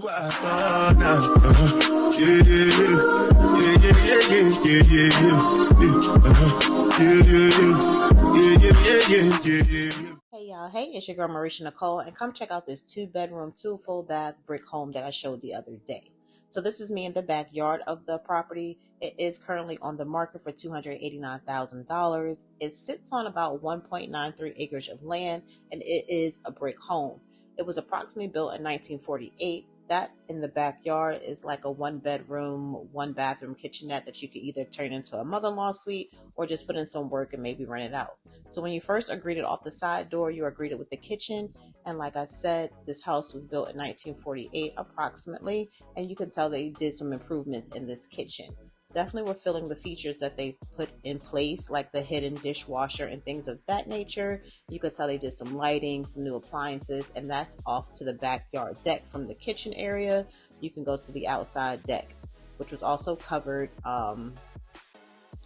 Hey y'all, hey, it's your girl Marisha Nicole, and come check out this 2-bedroom, 2 full bath brick home that I showed the other day. So this is me in the backyard of the property. It is currently on the market for $289,000. It sits on about 1.93 acres of land, and it is a brick home. It was approximately built in 1948. That in the backyard is like a 1-bedroom, 1-bathroom kitchenette that you could either turn into a mother-in-law suite or just put in some work and maybe rent it out. So when you first are greeted off the side door, you are greeted with the kitchen. And like I said, this house was built in 1948 approximately, and you can tell they did some improvements in this kitchen. Definitely were feeling the features that they put in place, like the hidden dishwasher and things of that nature. You could tell they did some lighting, some new appliances, and that's off to the backyard deck. From the kitchen area, you can go to the outside deck, which was also covered.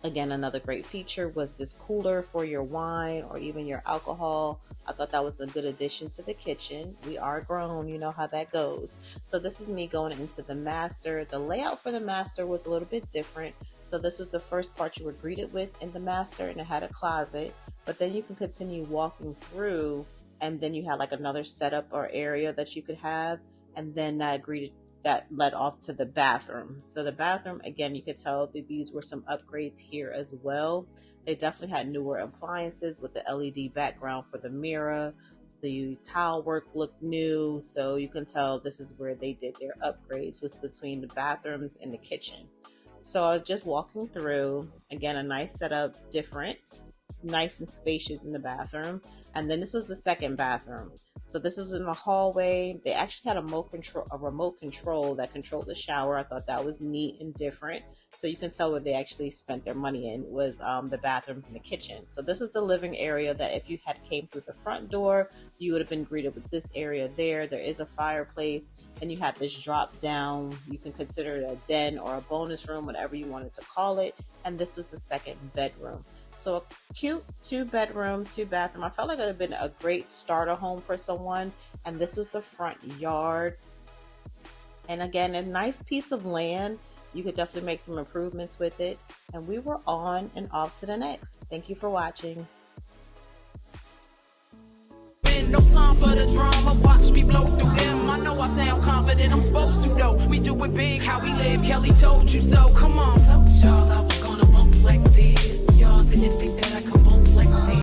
Again, another great feature was this cooler for your wine or even your alcohol. I thought that was a good addition to the kitchen. We are grown, you know how that goes. So this is me going into the master. The layout for the master was a little bit different. So this was the first part you were greeted with in the master, and it had a closet. But then you can continue walking through, and then you had like another setup or area that you could have, and then that led off to the bathroom. So the bathroom, again, you could tell that these were some upgrades here as well. They definitely had newer appliances with the LED background for the mirror. The tile work looked new, so you can tell this is where they did their upgrades, was between the bathrooms and the kitchen. So I was just walking through, again, a nice setup, different, nice and spacious in the bathroom. And then this was the second bathroom. So this was in the hallway. They actually had a remote control that controlled the shower. I thought that was neat and different. So you can tell where they actually spent their money in was the bathrooms and the kitchen. So this is the living area that if you had came through the front door, you would have been greeted with this area there. There is a fireplace, and you have this drop down. You can consider it a den or a bonus room, whatever you wanted to call it. And this was the second bedroom. So a cute 2-bedroom, 2-bathroom. I felt like it would have been a great starter home for someone. And this was the front yard. And again, a nice piece of land. You could definitely make some improvements with it. And we were on and off to the next. Thank you for watching. No time for the drama, watch me blow through them. I know I sound confident, I'm supposed to though. We do it big, how we live, Kelly told you so. Come on. Told y'all I was gonna bump like this. Y'all didn't think that